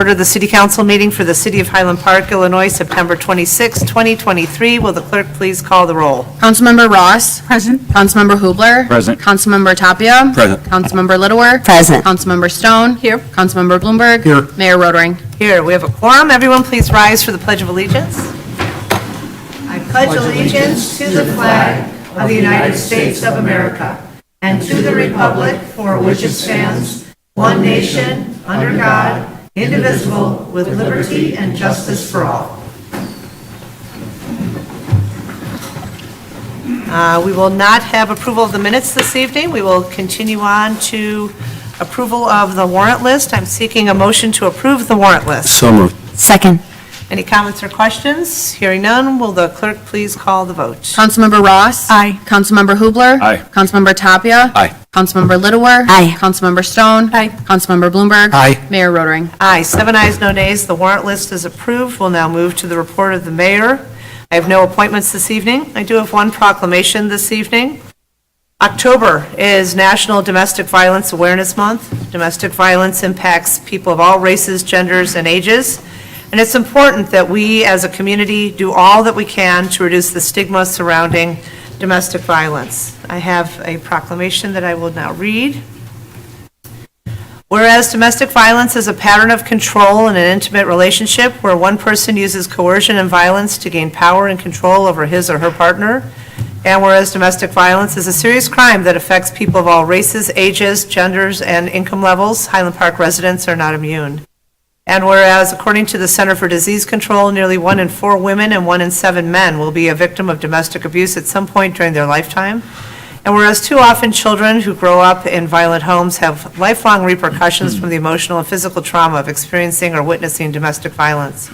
Order the City Council meeting for the City of Highland Park, Illinois, September 26, 2023. Will the clerk please call the roll? Councilmember Ross. Present. Councilmember Hubler. Present. Councilmember Tapia. Present. Councilmember Littlewer. Present. Councilmember Stone. Here. Councilmember Bloomberg. Here. Mayor Rotering. Here, we have a quorum. Everyone please rise for the Pledge of Allegiance. I pledge allegiance to the flag of the United States of America and to the republic for which it stands, one nation, under God, indivisible, with liberty and justice for all. We will not have approval of the minutes this evening. We will continue on to approval of the warrant list. I'm seeking a motion to approve the warrant list. So moved. Second. Any comments or questions? Hearing none, will the clerk please call the vote? Councilmember Ross. Aye. Councilmember Hubler. Aye. Councilmember Tapia. Aye. Councilmember Littlewer. Aye. Councilmember Stone. Aye. Councilmember Bloomberg. Aye. Mayor Rotering. Aye, 7 ayes, no nays. The warrant list is approved. We'll now move to the report of the mayor. I have no appointments this evening. I do have one proclamation this evening. October is National Domestic Violence Awareness Month. Domestic violence impacts people of all races, genders, and ages. And it's important that we as a community do all that we can to reduce the stigma surrounding domestic violence. I have a proclamation that I will now read. Whereas domestic violence is a pattern of control in an intimate relationship where one person uses coercion and violence to gain power and control over his or her partner, and whereas domestic violence is a serious crime that affects people of all races, ages, genders, and income levels, Highland Park residents are not immune. And whereas, according to the Center for Disease Control, nearly 1 in 4 women and 1 in 7 men will be a victim of domestic abuse at some point during their lifetime. And whereas too often children who grow up in violent homes have lifelong repercussions from the emotional and physical trauma of experiencing or witnessing domestic violence.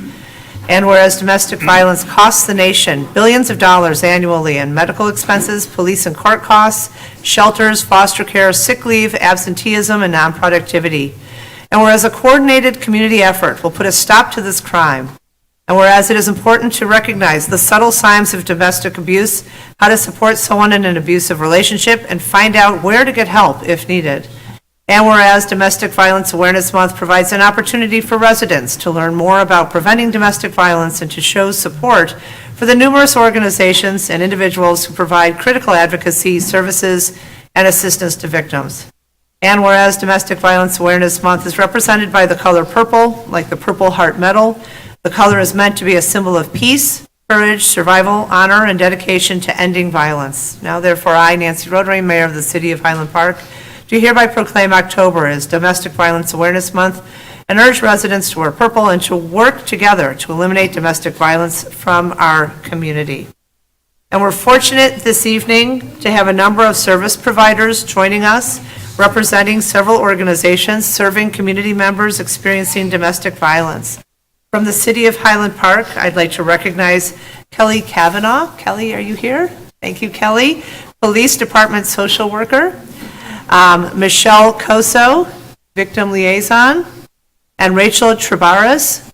And whereas domestic violence costs the nation billions of dollars annually in medical expenses, police and court costs, shelters, foster care, sick leave, absenteeism, and non-productivity. And whereas a coordinated community effort will put a stop to this crime, and whereas it is important to recognize the subtle signs of domestic abuse, how to support someone in an abusive relationship, and find out where to get help if needed. And whereas Domestic Violence Awareness Month provides an opportunity for residents to learn more about preventing domestic violence and to show support for the numerous organizations and individuals who provide critical advocacy services and assistance to victims. And whereas Domestic Violence Awareness Month is represented by the color purple, like the Purple Heart Medal, the color is meant to be a symbol of peace, courage, survival, honor, and dedication to ending violence. Now therefore, I, Nancy Rotering, Mayor of the City of Highland Park, do hereby proclaim October as Domestic Violence Awareness Month and urge residents to wear purple and to work together to eliminate domestic violence from our community. And we're fortunate this evening to have a number of service providers joining us, representing several organizations serving community members experiencing domestic violence. From the City of Highland Park, I'd like to recognize Kelly Kavanaugh. Kelly, are you here? Thank you, Kelly. Police Department Social Worker. Michelle Coso, Victim Liaison. And Rachel Trebaras.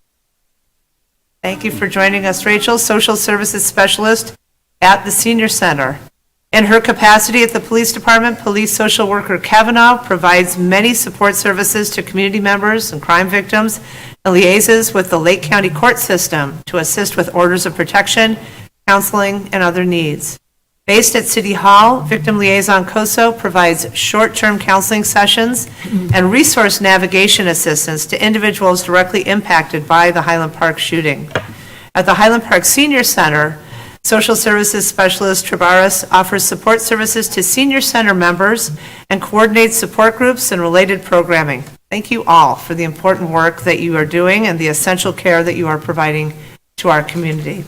Thank you for joining us, Rachel, Social Services Specialist at the Senior Center. In her capacity at the Police Department, Police Social Worker Kavanaugh provides many support services to community members and crime victims and liaises with the Lake County Court System to assist with orders of protection, counseling, and other needs. Based at City Hall, Victim Liaison COSO provides short-term counseling sessions and resource navigation assistance to individuals directly impacted by the Highland Park shooting. At the Highland Park Senior Center, Social Services Specialist Trebaras offers support services to Senior Center members and coordinates support groups and related programming. Thank you all for the important work that you are doing and the essential care that you are providing to our community.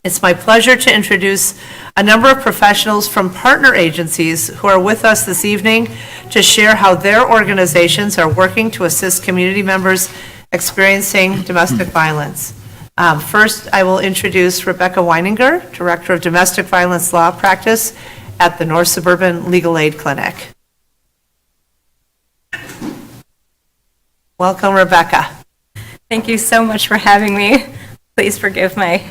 It's my pleasure to introduce a number of professionals from partner agencies who are with us this evening to share how their organizations are working to assist community members experiencing domestic violence. First, I will introduce Rebecca Weininger, Director of Domestic Violence Law Practice at the North Suburban Legal Aid Clinic. Welcome, Rebecca. Thank you so much for having me. Please forgive my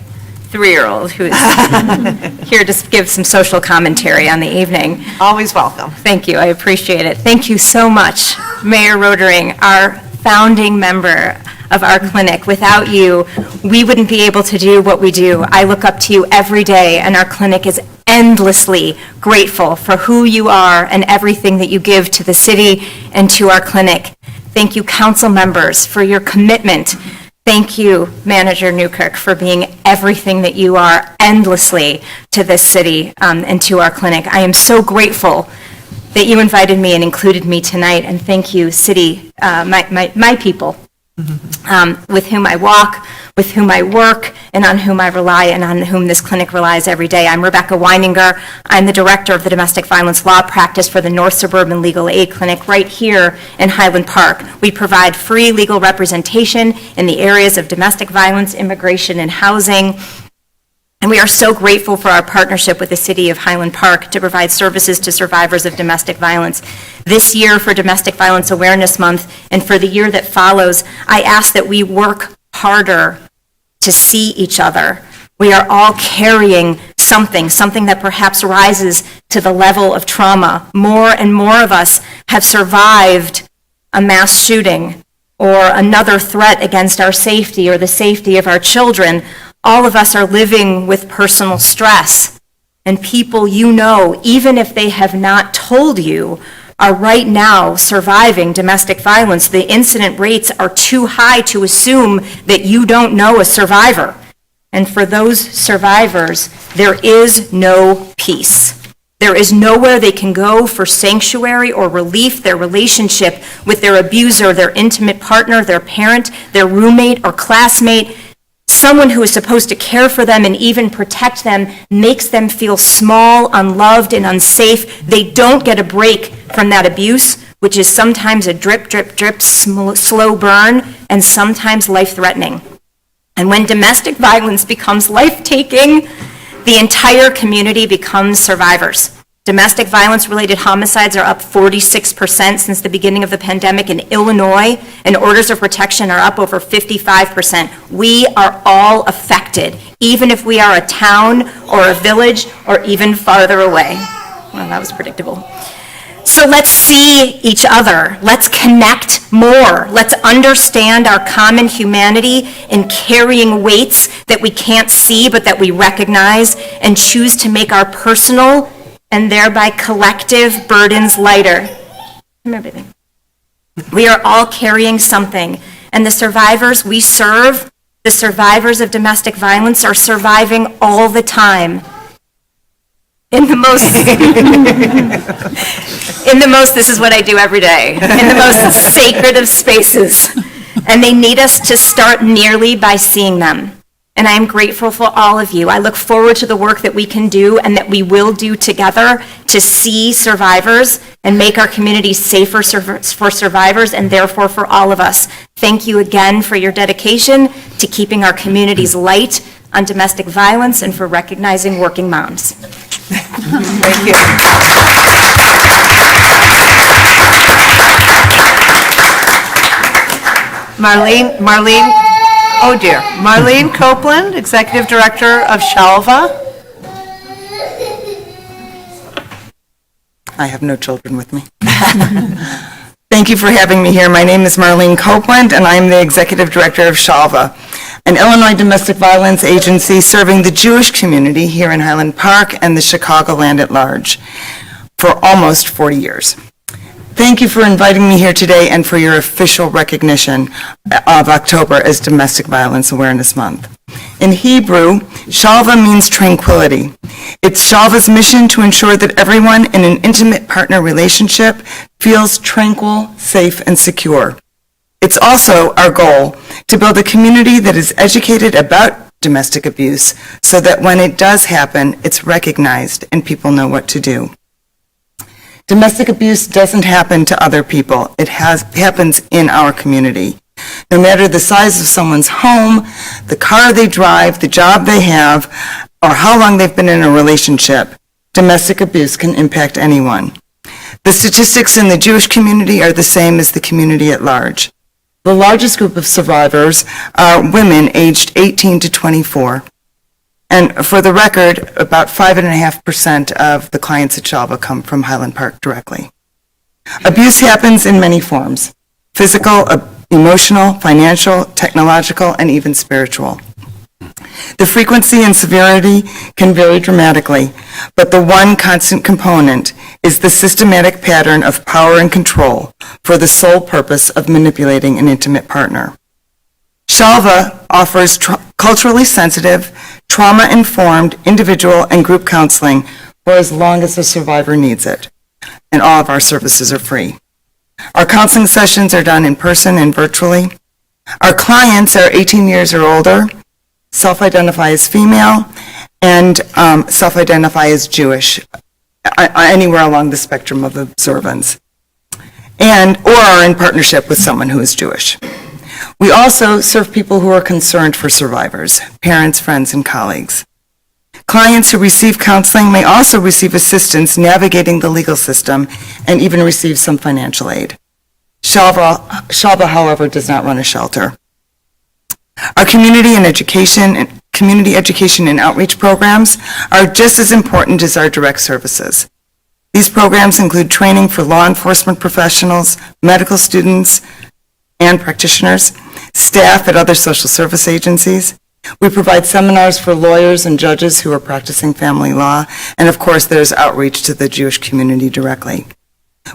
3-year-old who is here to give some social commentary on the evening. Always welcome. Thank you, I appreciate it. Thank you so much, Mayor Rotering, our founding member of our clinic. Without you, we wouldn't be able to do what we do. I look up to you every day, and our clinic is endlessly grateful for who you are and everything that you give to the city and to our clinic. Thank you, council members, for your commitment. Thank you, Manager Newkirk, for being everything that you are endlessly to this city and to our clinic. I am so grateful that you invited me and included me tonight, and thank you, city, my people, with whom I walk, with whom I work, and on whom I rely, and on whom this clinic relies every day. I'm Rebecca Weininger. I'm the director of the Domestic Violence Law Practice for the North Suburban Legal Aid Clinic right here in Highland Park. We provide free legal representation in the areas of domestic violence, immigration, and housing. And we are so grateful for our partnership with the City of Highland Park to provide services to survivors of domestic violence. This year, for Domestic Violence Awareness Month, and for the year that follows, I ask that we work harder to see each other. We are all carrying something that perhaps rises to the level of trauma. More and more of us have survived a mass shooting or another threat against our safety or the safety of our children. All of us are living with personal stress, and people you know, even if they have not told you, are right now surviving domestic violence. The incident rates are too high to assume that you don't know a survivor. And for those survivors, there is no peace. There is nowhere they can go for sanctuary or relief. Their relationship with their abuser, their intimate partner, their parent, their roommate or classmate, someone who is supposed to care for them and even protect them, makes them feel small, unloved, and unsafe. They don't get a break from that abuse, which is sometimes a drip, drip, drip, slow burn, and sometimes life-threatening. And when domestic violence becomes life-taking, the entire community becomes survivors. Domestic violence-related homicides are up 46% since the beginning of the pandemic in Illinois, and orders of protection are up over 55%. We are all affected, even if we are a town or a village or even farther away. Well, that was predictable. So let's see each other. Let's connect more. Let's understand our common humanity in carrying weights that we can't see but that we recognize, and choose to make our personal and thereby collective burdens lighter. Come here, baby. We are all carrying something, and the survivors we serve, the survivors of domestic violence, are surviving all the time. In the most, this is what I do every day, in the most sacred of spaces. And they need us to start nearly by seeing them. And I am grateful for all of you. I look forward to the work that we can do and that we will do together to see survivors and make our communities safer for survivors and therefore for all of us. Thank you again for your dedication to keeping our communities light on domestic violence and for recognizing working moms. Thank you. Marlene Copeland, Executive Director of Shalva. I have no children with me. Thank you for having me here. My name is Marlene Copeland, and I am the Executive Director of Shalva, an Illinois domestic violence agency serving the Jewish community here in Highland Park and the Chicagoland at large for almost 40 years. Thank you for inviting me here today and for your official recognition of October as Domestic Violence Awareness Month. In Hebrew, Shalva means tranquility. It's Shalva's mission to ensure that everyone in an intimate partner relationship feels tranquil, safe, and secure. It's also our goal to build a community that is educated about domestic abuse so that when it does happen, it's recognized and people know what to do. Domestic abuse doesn't happen to other people. It happens in our community. No matter the size of someone's home, the car they drive, the job they have, or how long they've been in a relationship, domestic abuse can impact anyone. The statistics in the Jewish community are the same as the community at large. The largest group of survivors are women aged 18 to 24. And for the record, about 5.5% of the clients at Shalva come from Highland Park directly. Abuse happens in many forms: physical, emotional, financial, technological, and even spiritual. The frequency and severity can vary dramatically, but the one constant component is the systematic pattern of power and control for the sole purpose of manipulating an intimate partner. Shalva offers culturally sensitive, trauma-informed individual and group counseling for as long as the survivor needs it, and all of our services are free. Our counseling sessions are done in person and virtually. Our clients are 18 years or older, self-identify as female, and self-identify as Jewish, anywhere along the spectrum of observance, or are in partnership with someone who is Jewish. We also serve people who are concerned for survivors, parents, friends, and colleagues. Clients who receive counseling may also receive assistance navigating the legal system and even receive some financial aid. Shalva, however, does not run a shelter. Our community education and outreach programs are just as important as our direct services. These programs include training for law enforcement professionals, medical students, and practitioners, staff at other social service agencies. We provide seminars for lawyers and judges who are practicing family law, and of course, there's outreach to the Jewish community directly.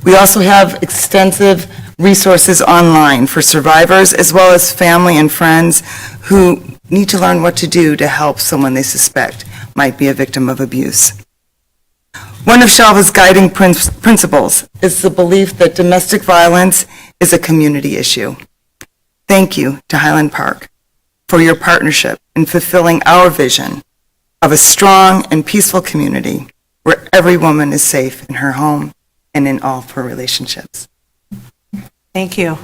We also have extensive resources online for survivors as well as family and friends who need to learn what to do to help someone they suspect might be a victim of abuse. One of Shalva's guiding principles is the belief that domestic violence is a community issue. Thank you to Highland Park for your partnership in fulfilling our vision of a strong and peaceful community where every woman is safe in her home and in all of her relationships. Thank you.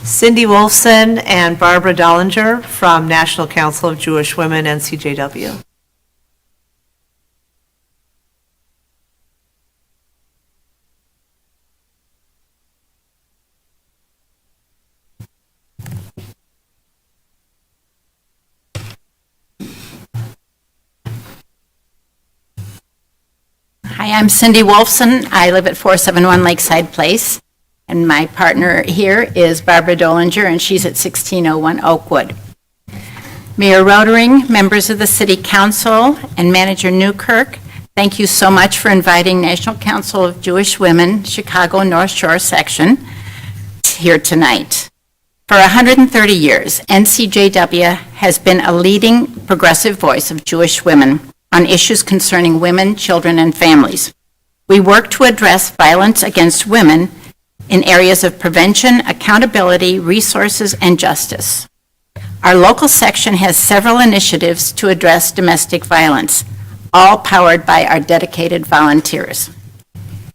Cindy Wolfson and Barbara Dollinger from National Council of Jewish Women, NCJW. Hi, I'm Cindy Wolfson. I live at 471 Lakeside Place, and my partner here is Barbara Dollinger, and she's at 1601 Oakwood. Mayor Rodering, members of the City Council, and Manager Newkirk, thank you so much for inviting National Council of Jewish Women, Chicago North Shore section, here tonight. For 130 years, NCJW has been a leading progressive voice of Jewish women on issues concerning women, children, and families. We work to address violence against women in areas of prevention, accountability, resources, and justice. Our local section has several initiatives to address domestic violence, all powered by our dedicated volunteers.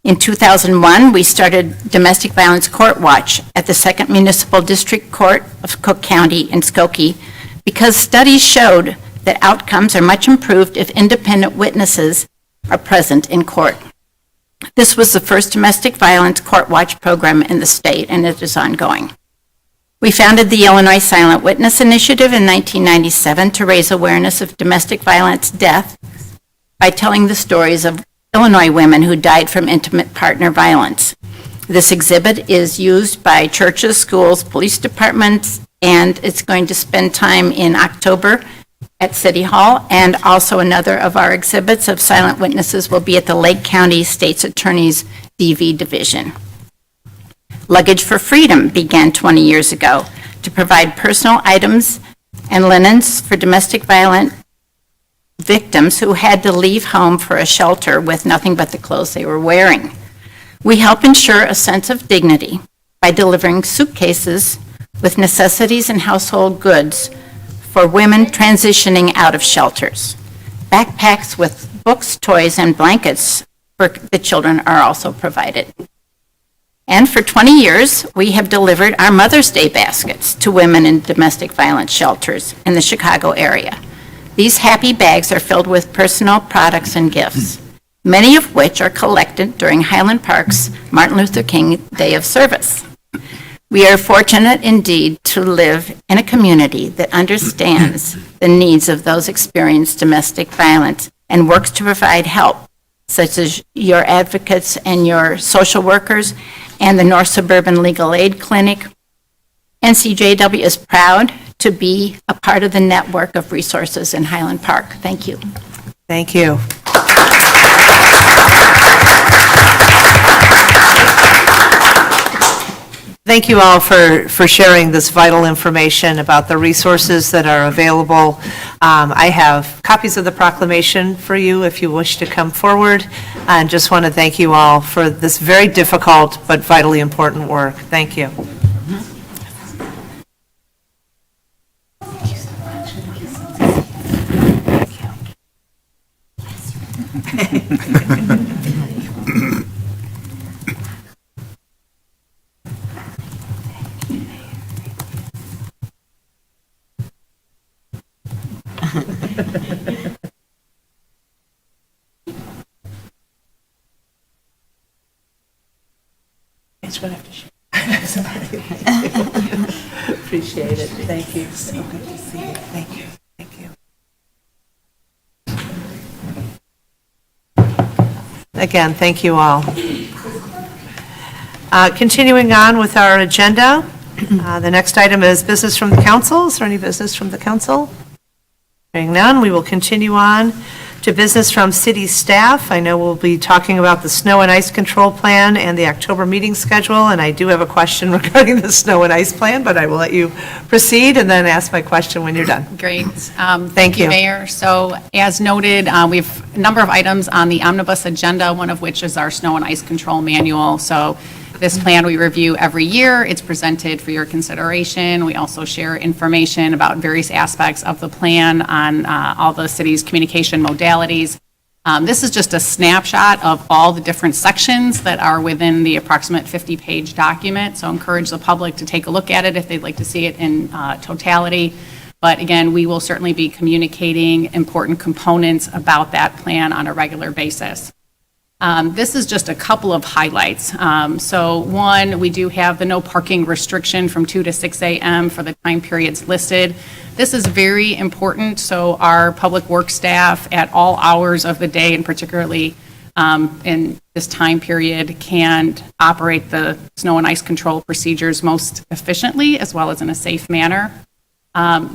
In 2001, we started Domestic Violence Court Watch at the 2nd Municipal District Court of Cook County in Skokie because studies showed that outcomes are much improved if independent witnesses are present in court. This was the first domestic violence court watch program in the state, and it is ongoing. We founded the Illinois Silent Witness Initiative in 1997 to raise awareness of domestic violence death by telling the stories of Illinois women who died from intimate partner violence. This exhibit is used by churches, schools, police departments, and it's going to spend time in October at City Hall, and also another of our exhibits of silent witnesses will be at the Lake County State's Attorney's DV Division. Luggage for Freedom began 20 years ago to provide personal items and linens for domestic violence victims who had to leave home for a shelter with nothing but the clothes they were wearing. We help ensure a sense of dignity by delivering suitcases with necessities and household goods for women transitioning out of shelters. Backpacks with books, toys, and blankets for the children are also provided. And for 20 years, we have delivered our Mother's Day baskets to women in domestic violence shelters in the Chicago area. These happy bags are filled with personal products and gifts, many of which are collected during Highland Park's Martin Luther King Day of Service. We are fortunate indeed to live in a community that understands the needs of those experiencing domestic violence and works to provide help such as your advocates and your social workers, and the North Suburban Legal Aid Clinic. NCJW is proud to be a part of the network of resources in Highland Park. Thank you. Thank you. Thank you all for sharing this vital information about the resources that are available. I have copies of the proclamation for you if you wish to come forward, and just want to thank you all for this very difficult but vitally important work. Thank you. It's going to have to share. Appreciate it. Thank you. So good to see you. Thank you. Thank you. Again, thank you all. Continuing on with our agenda, the next item is business from the council. Is there any business from the council? Hearing none, we will continue on to business from city staff. I know we'll be talking about the snow and ice control plan and the October meeting schedule, and I do have a question regarding the snow and ice plan, but I will let you proceed and then ask my question when you're done. Great. Thank you. Mayor. So as noted, we have a number of items on the omnibus agenda, one of which is our snow and ice control manual. So this plan we review every year. It's presented for your consideration. We also share information about various aspects of the plan on all the city's communication modalities. This is just a snapshot of all the different sections that are within the approximate 50-page document. So encourage the public to take a look at it if they'd like to see it in totality. But again, we will certainly be communicating important components about that plan on a regular basis. This is just a couple of highlights. So one, we do have the no parking restriction from 2 to 6 a.m. for the time periods listed. This is very important, so our public works staff at all hours of the day, and particularly in this time period, can operate the snow and ice control procedures most efficiently as well as in a safe manner.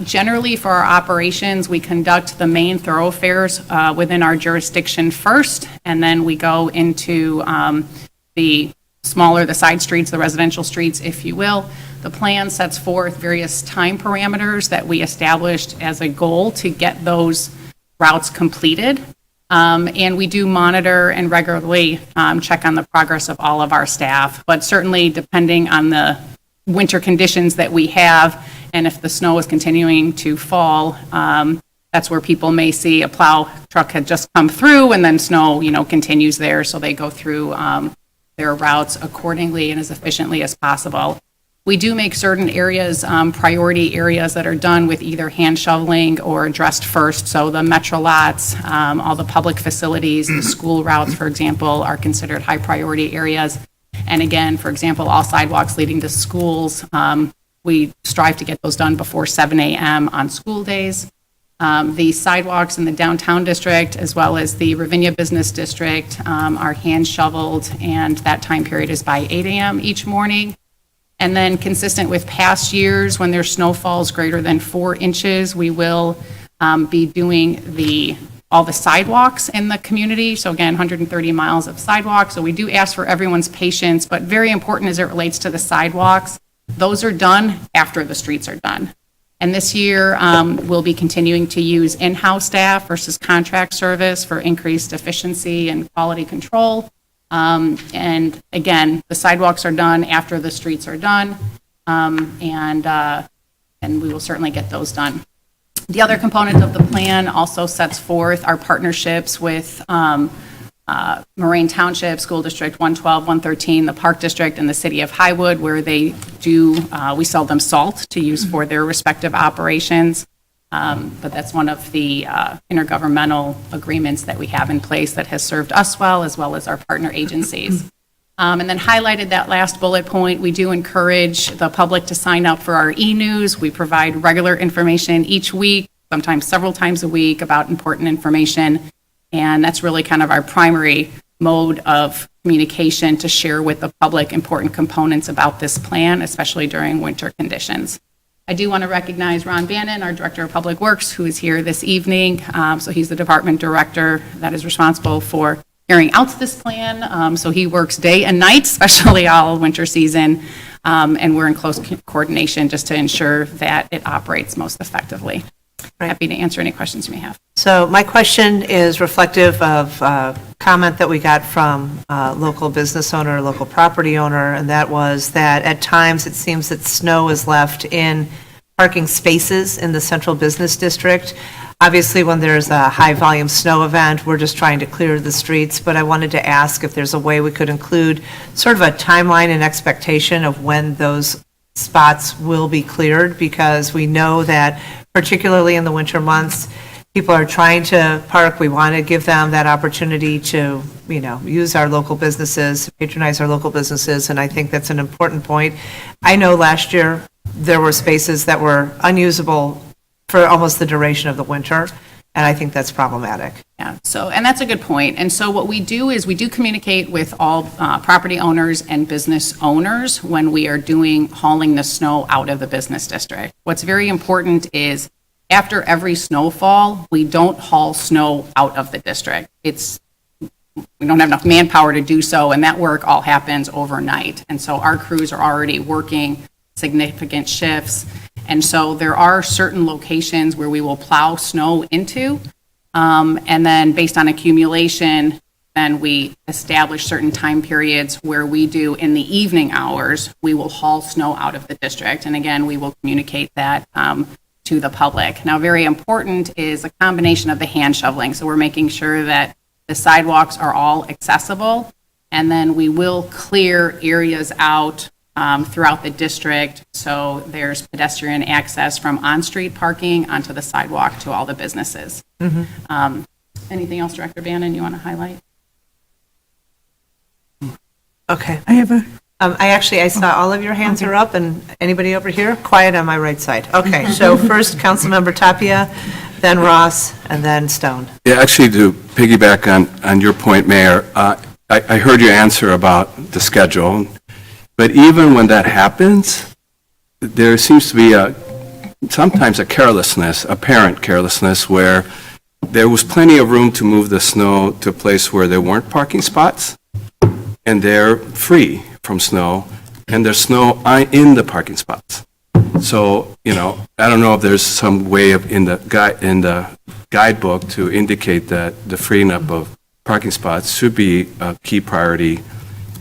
Generally, for our operations, we conduct the main thoroughfares within our jurisdiction first, and then we go into the smaller, the side streets, the residential streets, if you will. The plan sets forth various time parameters that we established as a goal to get those routes completed. And we do monitor and regularly check on the progress of all of our staff, but certainly depending on the winter conditions that we have, and if the snow is continuing to fall, that's where people may see a plow truck had just come through and then snow, continues there. So they go through their routes accordingly and as efficiently as possible. We do make certain areas priority areas that are done with either hand shoveling or addressed first. So the metro lots, all the public facilities, the school routes, for example, are considered high priority areas. And again, for example, all sidewalks leading to schools, we strive to get those done before 7 a.m. on school days. The sidewalks in the downtown district, as well as the Ravinia Business District, are hand shoveled, and that time period is by 8 a.m. each morning. And then consistent with past years, when there's snowfalls greater than 4 inches, we will be doing all the sidewalks in the community. So again, 130 miles of sidewalks. So we do ask for everyone's patience, but very important as it relates to the sidewalks, those are done after the streets are done. And this year, we'll be continuing to use in-house staff versus contract service for increased efficiency and quality control. And again, the sidewalks are done after the streets are done, and we will certainly get those done. The other component of the plan also sets forth our partnerships with Moraine Township, School District 112, 113, the Park District, and the City of Highwood, where we sell them salt to use for their respective operations. But that's one of the intergovernmental agreements that we have in place that has served us well, as well as our partner agencies. And then highlighted that last bullet point, we do encourage the public to sign up for our e-news. We provide regular information each week, sometimes several times a week, about important information. And that's really kind of our primary mode of communication to share with the public important components about this plan, especially during winter conditions. I do want to recognize Ron Bannon, our Director of Public Works, who is here this evening. So he's the department director that is responsible for carrying out this plan. So he works day and night, especially all winter season. And we're in close coordination just to ensure that it operates most effectively. Happy to answer any questions you may have. So my question is reflective of a comment that we got from a local business owner, local property owner, and that was that at times it seems that snow is left in parking spaces in the central business district. Obviously, when there's a high-volume snow event, we're just trying to clear the streets, but I wanted to ask if there's a way we could include sort of a timeline and expectation of when those spots will be cleared, because we know that particularly in the winter months, people are trying to park. We want to give them that opportunity to, use our local businesses, patronize our local businesses, and I think that's an important point. I know last year there were spaces that were unusable for almost the duration of the winter, and I think that's problematic. Yeah, and that's a good point. And so what we do is we do communicate with all property owners and business owners when we are hauling the snow out of the business district. What's very important is after every snowfall, we don't haul snow out of the district. We don't have enough manpower to do so, and that work all happens overnight. And so our crews are already working significant shifts. And so there are certain locations where we will plow snow into, and then based on accumulation, then we establish certain time periods where we do, in the evening hours, we will haul snow out of the district. And again, we will communicate that to the public. Now, very important is a combination of the hand shoveling. So we're making sure that the sidewalks are all accessible, and then we will clear areas out throughout the district, so there's pedestrian access from on-street parking onto the sidewalk to all the businesses. Anything else, Director Bannon, you want to highlight? Okay. I saw all of your hands are up, and anybody over here? Quiet on my right side. Okay, so first, Councilmember Tapia, then Ross, and then Stone. Yeah, actually, to piggyback on your point, Mayor, I heard your answer about the schedule. But even when that happens, there seems to be sometimes a carelessness, apparent carelessness, where there was plenty of room to move the snow to a place where there weren't parking spots, and they're free from snow, and there's snow in the parking spots. So, I don't know if there's some way in the guidebook to indicate that the freeing up of parking spots should be a key priority,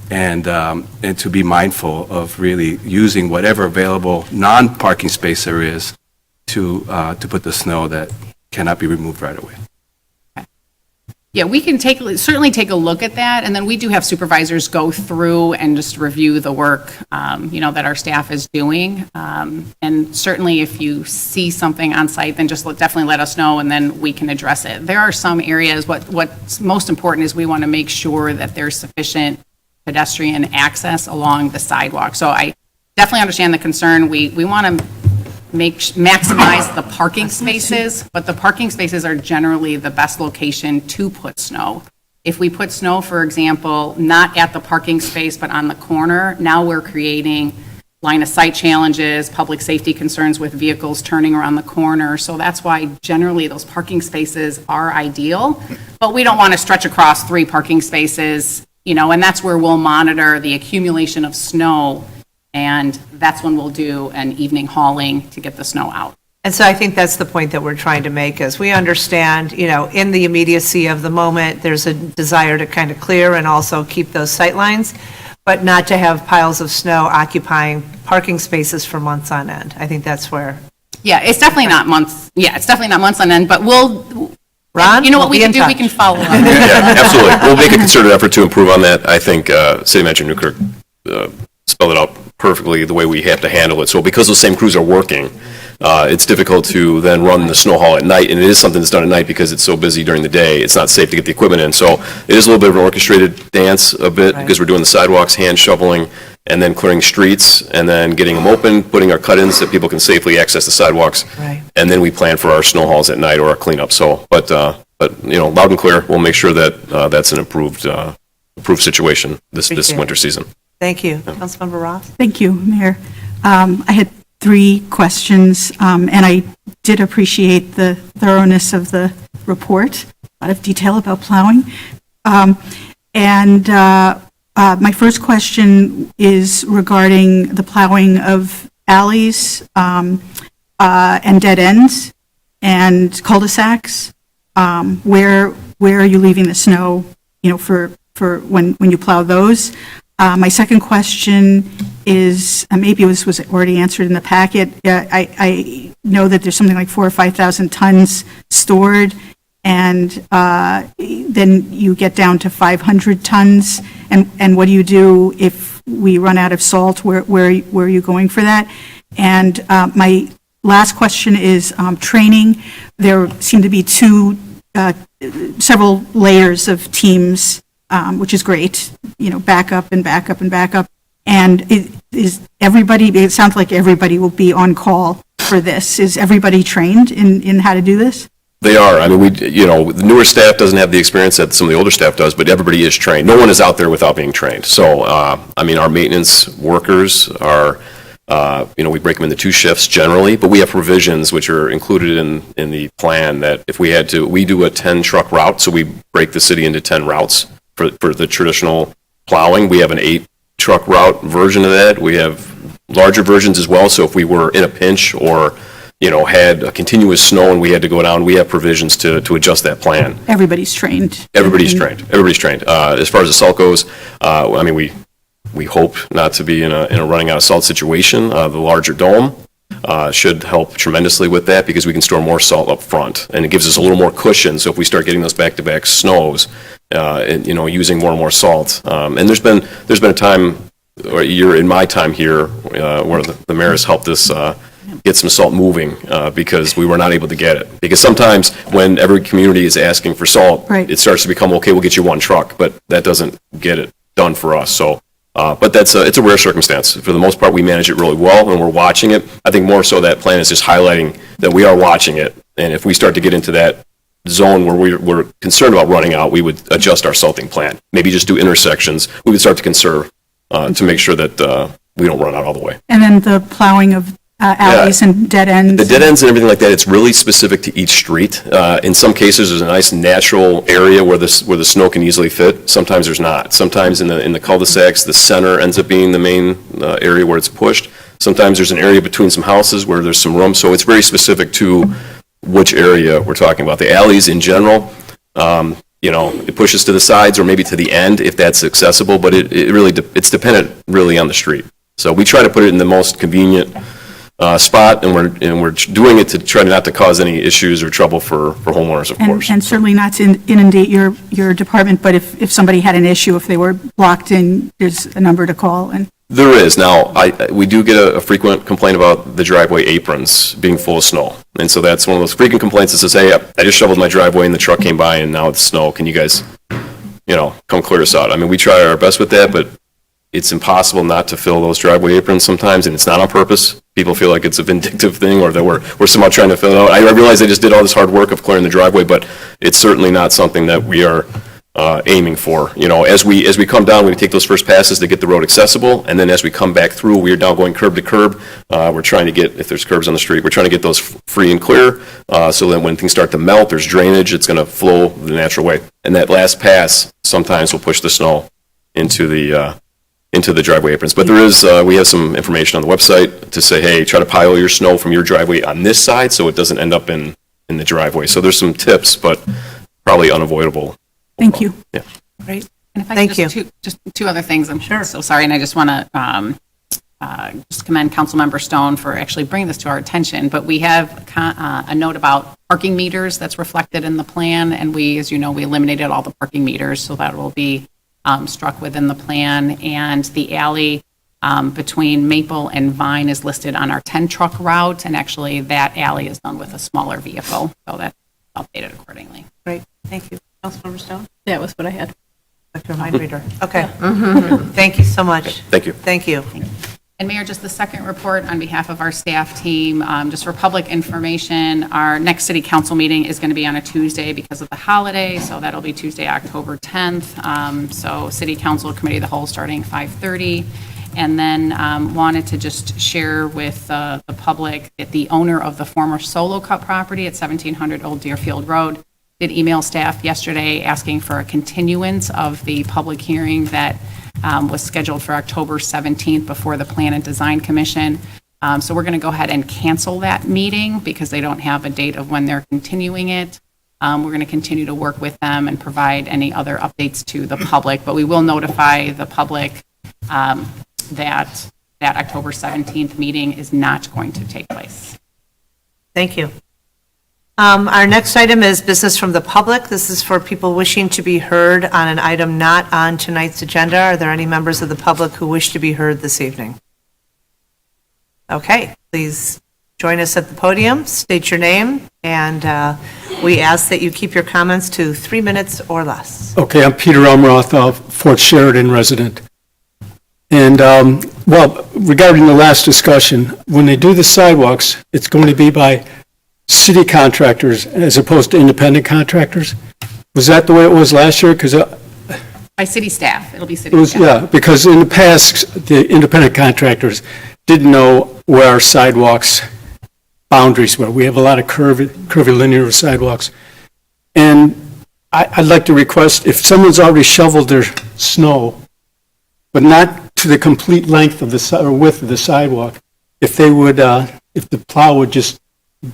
and to be mindful of really using whatever available non-parking space there is to put the snow that cannot be removed right away. Yeah, we can certainly take a look at that, and then we do have supervisors go through and just review the work, that our staff is doing. And certainly if you see something on site, then just definitely let us know, and then we can address it. There are some areas, what's most important is we want to make sure that there's sufficient pedestrian access along the sidewalk. So I definitely understand the concern. We want to maximize the parking spaces, but the parking spaces are generally the best location to put snow. If we put snow, for example, not at the parking space, but on the corner, now we're creating line of sight challenges, public safety concerns with vehicles turning around the corner. So that's why generally those parking spaces are ideal, but we don't want to stretch across 3 parking spaces, and that's where we'll monitor the accumulation of snow, and that's when we'll do an evening hauling to get the snow out. And so I think that's the point that we're trying to make, is we understand, in the immediacy of the moment, there's a desire to kind of clear and also keep those sight lines, but not to have piles of snow occupying parking spaces for months on end. I think that's where. Yeah, it's definitely not months. Yeah, it's definitely not months on end, but Ron, you know what we'll we can do? touch. We can follow up. Yeah, absolutely. We'll make a concerted effort to improve on that. I think City Manager Newkirk spelled it out perfectly the way we have to handle it. So because those same crews are working, it's difficult to then run the snow haul at night, and it is something that's done at night because it's so busy during the day. It's not safe to get the equipment in. So it is a little bit of an orchestrated dance because we're doing the sidewalks, hand shoveling, and then clearing streets, and then getting them open, putting our cut-ins so people can safely access the sidewalks. Right. And then we plan for our snow hauls at night or our cleanup. So, but But, loud and clear, we'll make sure that that's an improved situation this Appreciate it. winter season. Thank you. Councilmember Ross? Thank you, Mayor. I had 3 questions, and I did appreciate the thoroughness of the report, a lot of detail about plowing. My first question is regarding the plowing of alleys and dead ends and cul-de-sacs. Where are you leaving the snow, for when you plow those? My second question is, maybe this was already answered in the packet. I know that there's something like 4,000 or 5,000 tons stored, and then you get down to 500 tons. And what do you do if we run out of salt? Where are you going for that? And my last question is training. There seem to be several layers of teams, which is great, backup and backup and backup. And is everybody, it sounds like everybody will be on call for this. Is everybody trained in how to do this? They are. I mean, the newer staff doesn't have the experience that some of the older staff does, but everybody is trained. No one is out there without being trained. So, our maintenance workers are, we break them into 2 shifts generally, but we have provisions which are included in the plan that if we had to, we do a 10-truck route, so we break the city into 10 routes for the traditional plowing. We have an 8-truck route version of that. We have larger versions as well, so if we were in a pinch or had a continuous snow and we had to go down, we have provisions to adjust that plan. Everybody's trained. Everybody's trained. As far as the salt goes, we hope not to be in a running out of salt situation. The larger dome should help tremendously with that because we can store more salt up front, and it gives us a little more cushion. So if we start getting those back-to-back snows, using more and more salt, and there's been a time or a year in my time here where the mayor has helped us get some salt moving because we were not able to get it. Because sometimes when every community is asking for salt, Right. It starts to become, okay, we'll get you 1 truck, but that doesn't get it done for us. So, but it's a rare circumstance. For the most part, we manage it really well and we're watching it. I think more so that plan is just highlighting that we are watching it. And if we start to get into that zone where we're concerned about running out, we would adjust our salting plan. Maybe just do intersections. We would start to conserve to make sure that we don't run out all the way. And then the plowing of alleys and dead ends. The dead ends and everything like that, it's really specific to each street. In some cases, there's a nice natural area where the snow can easily fit. Sometimes there's not. Sometimes in the cul-de-sacs, the center ends up being the main area where it's pushed. Sometimes there's an area between some houses where there's some room. So it's very specific to which area we're talking about. The alleys in general, it pushes to the sides or maybe to the end if that's accessible, but it's dependent really on the street. So we try to put it in the most convenient spot, and we're doing it to try not to cause any issues or trouble for homeowners, of course. And certainly not to inundate your department, but if somebody had an issue, if they were blocked in, there's a number to call. And There is. Now, we do get a frequent complaint about the driveway aprons being full of snow. And so that's one of those frequent complaints that says, hey, I just shoveled my driveway and the truck came by and now it's snow. Can you guys, come clear us out? I mean, we try our best with that, but it's impossible not to fill those driveway aprons sometimes, and it's not on purpose. People feel like it's a vindictive thing or that we're somehow trying to fill it out. I realize they just did all this hard work of clearing the driveway, but it's certainly not something that we are aiming for. As we come down, we take those first passes to get the road accessible, and then as we come back through, we are now going curb to curb. We're trying to get, if there's curbs on the street, we're trying to get those free and clear, so that when things start to melt, there's drainage, it's going to flow the natural way. And that last pass sometimes will push the snow into the driveway aprons. But there is, we have some information on the website to say, hey, try to pile your snow from your driveway on this side so it doesn't end up in the driveway. So there's some tips, but probably unavoidable. thank you. Yeah. Great. And if I Thank could just 2 other things, I'm so sorry, and I just want to just commend Councilmember Stone for actually bringing this to our attention, but we have a note about parking meters that's reflected in the plan, and we, as you know, we eliminated all the parking meters, so that will be struck within the plan, and the alley between Maple and Vine is listed on our 10-truck route, and actually that alley is done with a smaller vehicle, so that's updated accordingly. Great, thank you. Councilmember Stone? That was what I had. Dr. Mindreader. Okay. Thank you so much. Thank you. Thank you. And Mayor, just the second report on behalf of our staff team, just for public information, our next city council meeting is going to be on a Tuesday because of the holiday, so that'll be Tuesday, October 10th. So city council committee of the whole starting 5:30. And then wanted to just share with the public that the owner of the former Solo Cup property at 1700 Old Deerfield Road did email staff yesterday asking for a continuance of the public hearing that was scheduled for October 17th before the Plan and Design Commission. So we're going to go ahead and cancel that meeting because they don't have a date of when they're continuing it. We're going to continue to work with them and provide any other updates to the public, but we will notify the public that October 17th meeting is not going to take place. Thank you. Our next item is business from the public. This is for people wishing to be heard on an item not on tonight's agenda. Are there any members of the public who wish to be heard this evening? Okay, please join us at the podium, state your name, and we ask that you keep your comments to 3 minutes or less. Okay, I'm Peter Elmroth, Fort Sheridan resident. And, well, regarding the last discussion, when they do the sidewalks, it's going to be by city contractors as opposed to independent contractors? Was that the way it was last year? Because By city staff, it'll be it city was, staff. yeah, because in the past, the independent contractors didn't know where our sidewalks boundaries were. We have a lot of curvilinear sidewalks. And I'd like to request, if someone's already shoveled their snow, but not to the complete length of or width of the sidewalk, if they would, if the plow would just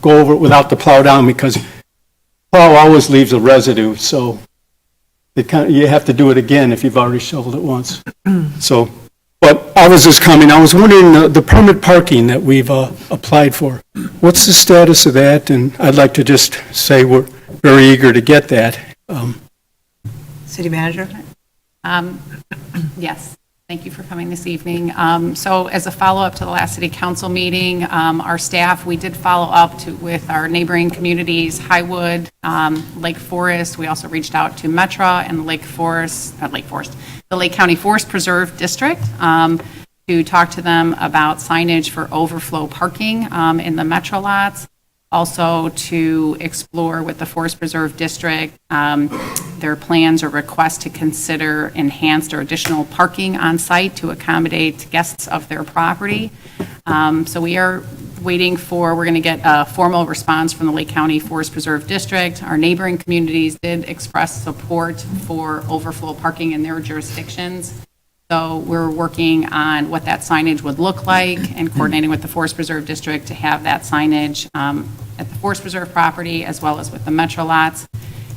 go over it without the plow down, because plow always leaves a residue, so you have to do it again if you've already shoveled it once. So, but I was just coming, I was wondering, the permit parking that we've applied for, what's the status of that? And I'd like to just say we're very eager to get that. City manager? Yes, thank you for coming this evening. So as a follow-up to the last city council meeting, our staff, we did follow up with our neighboring communities, Highwood, Lake Forest. We also reached out to Metra and the Lake County Forest Preserve District to talk to them about signage for overflow parking in the Metro lots. Also to explore with the Forest Preserve District their plans or requests to consider enhanced or additional parking on site to accommodate guests of their property. So we are waiting we're going to get a formal response from the Lake County Forest Preserve District. Our neighboring communities did express support for overflow parking in their jurisdictions. So we're working on what that signage would look like and coordinating with the Forest Preserve District to have that signage at the Forest Preserve property as well as with the Metro lots.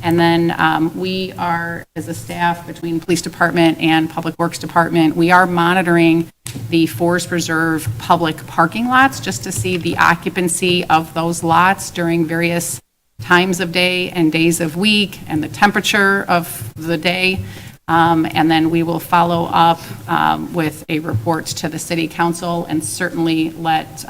And then we are, as a staff between Police Department and Public Works Department, we are monitoring the Forest Preserve public parking lots just to see the occupancy of those lots during various times of day and days of week and the temperature of the day. And then we will follow up with a report to the city council and certainly let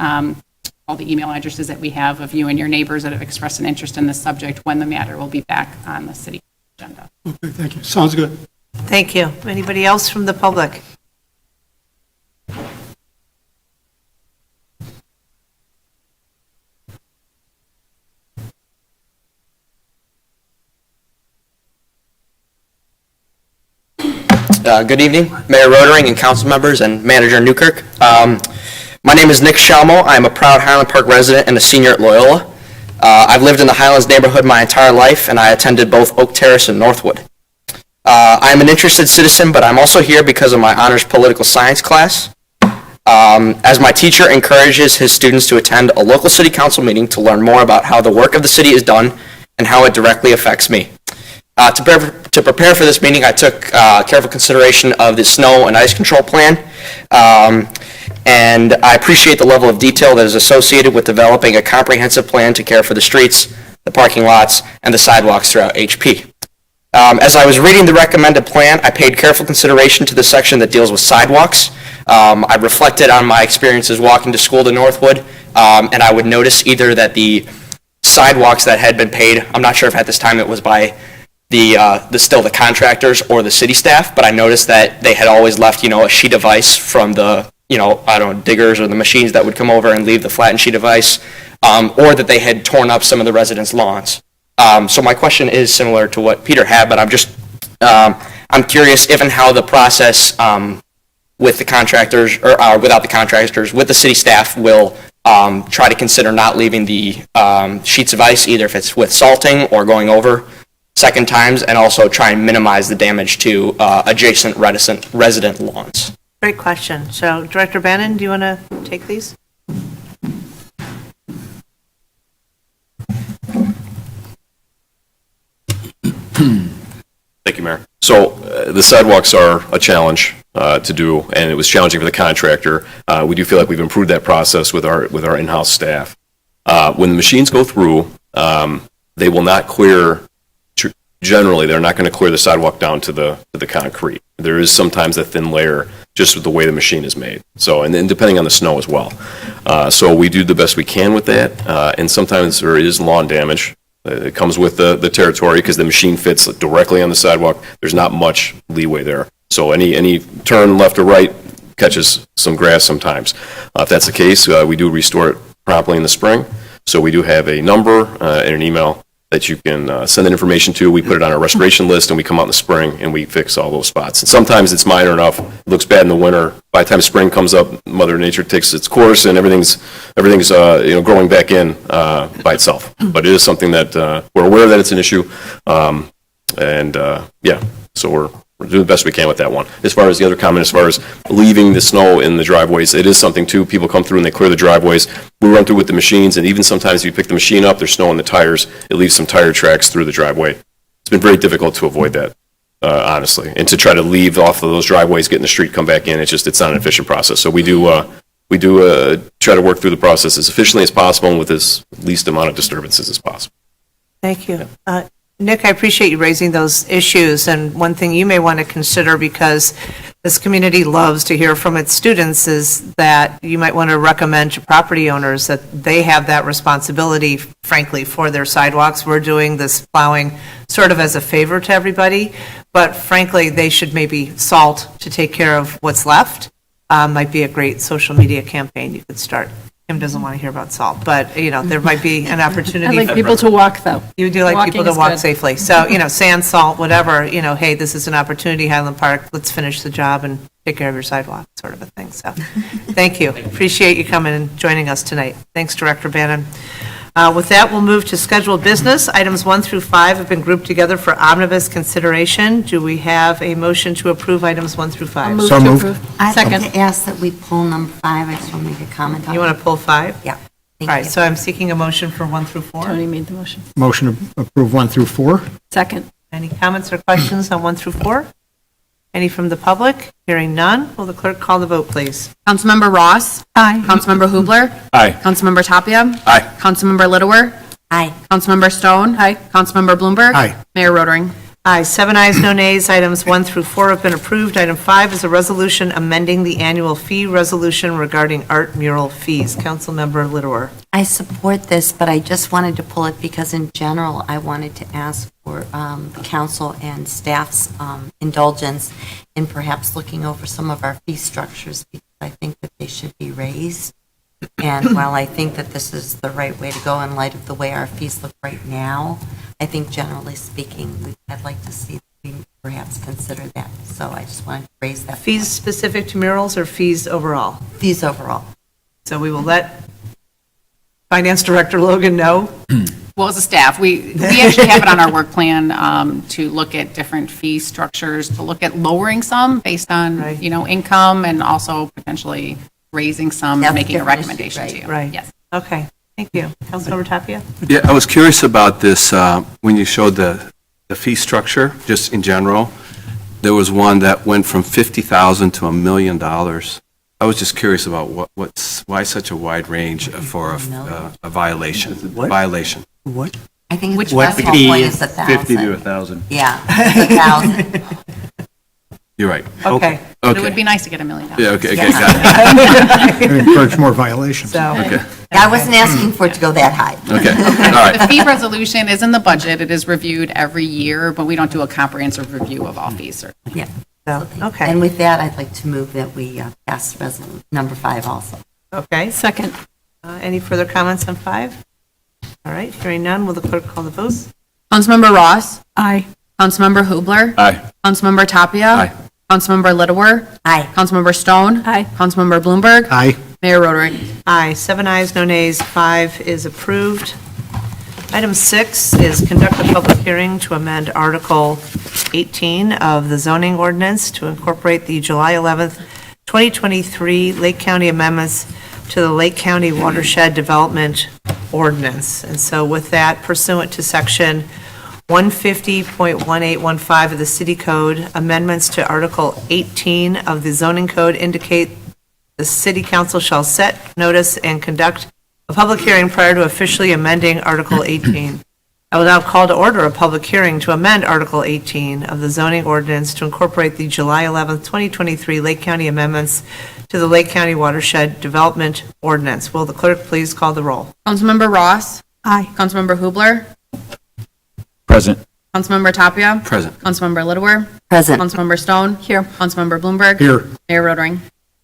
all the email addresses that we have of you and your neighbors that have expressed an interest in this subject when the matter will be back on the city agenda. Okay, thank you. Sounds good. Thank you. Anybody else from the public? Good evening, Mayor Rotering and council members and Manager Newkirk. My name is Nick Shalmo. I am a proud Highland Park resident and a senior at Loyola. I've lived in the Highlands neighborhood my entire life, and I attended both Oak Terrace and Northwood. I am an interested citizen, but I'm also here because of my honors political science class. As my teacher encourages his students to attend a local city council meeting to learn more about how the work of the city is done and how it directly affects me. To prepare for this meeting, I took careful consideration of the snow and ice control plan, and I appreciate the level of detail that is associated with developing a comprehensive plan to care for the streets, the parking lots, and the sidewalks throughout HP. As I was reading the recommended plan, I paid careful consideration to the section that deals with sidewalks. I reflected on my experiences walking to school to Northwood, and I would notice either that the sidewalks that had been paid, I'm not sure if at this time it was by still the contractors or the city staff, but I noticed that they had always left, a sheet of ice from the I don't know, diggers or the machines that would come over and leave the flattened sheet of ice, or that they had torn up some of the residents' lawns. So my question is similar to what Peter had, but I'm curious if and how the process with the contractors, or without the contractors, with the city staff will try to consider not leaving the sheets of ice, either if it's with salting or going over second times, and also try and minimize the damage to adjacent resident lawns. Great question. So Director Bannon, do you want to take these? Thank you, Mayor. So the sidewalks are a challenge to do, and it was challenging for the contractor. We do feel like we've improved that process with our in-house staff. When the machines go through, they will not clear. Generally, they're not going to clear the sidewalk down to the concrete. There is sometimes a thin layer just with the way the machine is made. So, and then depending on the snow as well. So we do the best we can with that, and sometimes there is lawn damage. It comes with the territory because the machine fits directly on the sidewalk. There's not much leeway there. So any turn left or right catches some grass sometimes. If that's the case, we do restore it promptly in the spring. So we do have a number and an email that you can send that information to. We put it on our restoration list, and we come out in the spring and we fix all those spots. And sometimes it's minor enough, it looks bad in the winter. By the time spring comes up, Mother Nature takes its course, and everything's growing back in by itself. But it is something that we're aware that it's an issue, so we're doing the best we can with that one. As far as the other comment, as far as leaving the snow in the driveways, it is something too. People come through and they clear the driveways. We run through with the machines, and even sometimes if you pick the machine up, there's snow in the tires. It leaves some tire tracks through the driveway. It's been very difficult to avoid that, honestly, and to try to leave off of those driveways, get in the street, come back in. It's not an efficient process. So we do try to work through the process as efficiently as possible and with as least amount of disturbances as possible. Thank you. Nick, I appreciate you raising those issues, and one thing you may want to consider, because this community loves to hear from its students, is that you might want to recommend to property owners that they have that responsibility, frankly, for their sidewalks. We're doing this plowing sort of as a favor to everybody, but frankly, they should maybe salt to take care of what's left. Might be a great social media campaign you could start. Kim doesn't want to hear about salt, but, there might be an opportunity. I like people to walk, though. You do like people Walking to walk is good. safely. So, sand, salt, whatever, hey, this is an opportunity, Highland Park, let's finish the job and take care of your sidewalk, sort of a thing. So, thank you. Appreciate you coming and joining us tonight. Thanks, Director Bannon. With that, we'll move to scheduled business. Items 1 through 5 have been grouped together for omnibus consideration. Do we have a motion to approve items 1 through 5? Move to approve. I'd like Second. to ask that we pull number 5. I just want to make a comment on it. You want to pull 5? Yeah. All Thank right, you. so I'm seeking a motion for 1 through 4. Tony made the motion. Motion to approve 1 through 4. Second. Any comments or questions on 1 through 4? Any from the public? Hearing none, will the clerk call the vote, please? Councilmember Ross. Aye. Councilmember Hubler. Aye. Councilmember Tapia. Aye. Councilmember Littlewer. Aye. Councilmember Stone. Aye. Councilmember Bloomberg. Aye. Mayor Rotering. Aye, 7 ayes, no nays. Items 1 through 4 have been approved. Item 5 is a resolution amending the annual fee resolution regarding art mural fees. Councilmember Littlewer. I support this, but I just wanted to pull it because in general, I wanted to ask for the council and staff's indulgence in perhaps looking over some of our fee structures, because I think that they should be raised. And while I think that this is the right way to go in light of the way our fees look right now, I think generally speaking, I'd like to see we perhaps consider that. So I just wanted to raise that. Fees specific to murals or fees overall? Fees overall. So we will let Finance Director Logan know. Well, as a staff, we actually have it on our work plan to look at different fee structures, to look at lowering some based on, Right. Income, and also potentially raising some, That's making a different issue, recommendation right. to you. Right. Yes. Okay, thank you. Councilmember Tapia? Yeah, I was curious about this, when you showed the fee structure, just in general. There was one that went from $50,000 to $1 million. I was just curious about why such a wide range for a violation? Violation. What? I think Which the decimal fee point is is 1,000. 1,000. Yeah, it's 1,000. You're right. Okay, But it would be nice to get $1 million. Yeah, okay, Yes. got it. Encourage more violations. so, Okay, I wasn't asking for it to go that high. okay, all right. The fee resolution is in the budget. It is reviewed every year, but we don't do a comprehensive review of all fees, certainly. Yeah. So, okay. And with that, I'd like to move that we pass resolution number 5 also. Okay. Second. Any further comments on 5? All right, hearing none, will the clerk call the vote? Councilmember Ross. Aye. Councilmember Hubler. Aye. Councilmember Tapia. Aye. Councilmember Littlewer. Aye. Councilmember Stone. Aye. Councilmember Bloomberg. Aye. Mayor Rotary. Aye, 7 ayes, no nays, 5 is approved. Item 6 is conduct a public hearing to amend Article 18 of the zoning ordinance to incorporate the July 11th, 2023 Lake County amendments to the Lake County Watershed Development Ordinance. And so with that, pursuant to Section 150.1815 of the City Code, amendments to Article 18 of the zoning code indicate the City Council shall set notice and conduct a public hearing prior to officially amending Article 18. I will now call to order a public hearing to amend Article 18 of the zoning ordinance to incorporate the July 11th, 2023 Lake County amendments to the Lake County Watershed Development Ordinance. Will the clerk please call the roll? Councilmember Ross. Aye. Councilmember Hubler. Present. Councilmember Tapia. Present. Councilmember Littlewer. Present. Councilmember Stone. Here. Councilmember Bloomberg. Here. Mayor Rotary.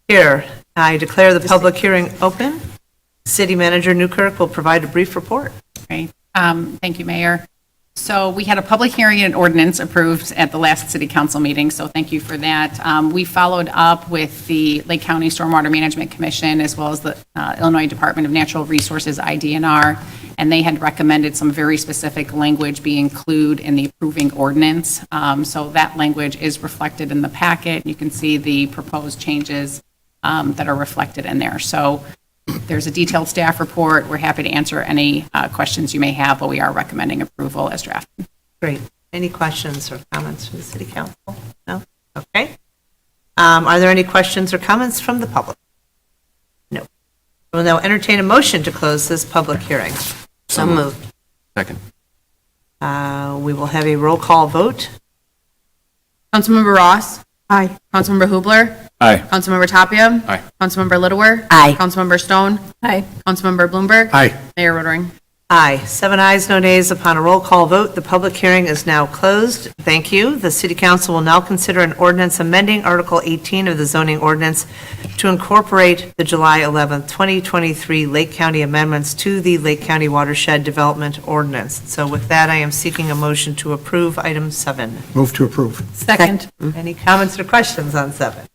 Here, I declare the public hearing open. City Manager Newkirk will provide a brief report. Great. Thank you, Mayor. So we had a public hearing and ordinance approved at the last city council meeting, so thank you for that. We followed up with the Lake County Stormwater Management Commission as well as the Illinois Department of Natural Resources, IDNR, and they had recommended some very specific language be included in the approving ordinance. So that language is reflected in the packet. You can see the proposed changes that are reflected in there. So there's a detailed staff report. We're happy to answer any questions you may have, but we are recommending approval as drafted. Great. Any questions or comments from the City Council? No? Okay. Are there any questions or comments from the public? No. We'll now entertain a motion to close this public hearing. So moved. Second. We will have a roll call vote. Councilmember Ross. Aye. Councilmember Hubler. Aye. Councilmember Tapia. Aye. Councilmember Littlewer. Aye. Councilmember Stone. Aye. Councilmember Bloomberg. Aye. Mayor Rotary. Aye. 7 ayes, no nays. Upon a roll call vote, the public hearing is now closed. Thank you. The City Council will now consider an ordinance amending Article 18 of the zoning ordinance to incorporate the July 11th, 2023 Lake County amendments to the Lake County Watershed Development Ordinance. So with that, I am seeking a motion to approve item 7. Move to approve. Second. Any comments or questions on 7?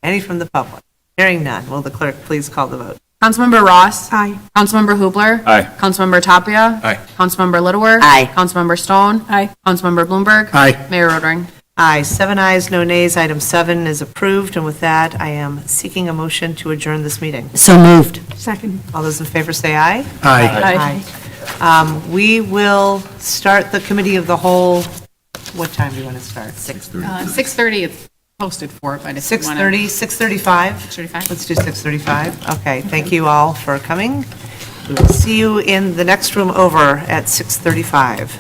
Any from the public? Hearing none. Will the clerk please call the vote? Councilmember Ross. Aye. Councilmember Hubler. Aye. Councilmember Tapia. Aye. Councilmember Littlewer. Aye. Councilmember Stone. Aye. Councilmember Bloomberg. Aye. Mayor Rotary. Aye. 7 ayes, no nays. Item 7 is approved. And with that, I am seeking a motion to adjourn this meeting. So moved. Second. All those in favor say aye. Aye. We will start the committee of the whole, what time do you want to start? 6:30 it's posted for, but if you want 6:30, 6:35? 6:35? Let's do 6:35. Okay, thank you all for coming. We will see you in the next room over at 6:35.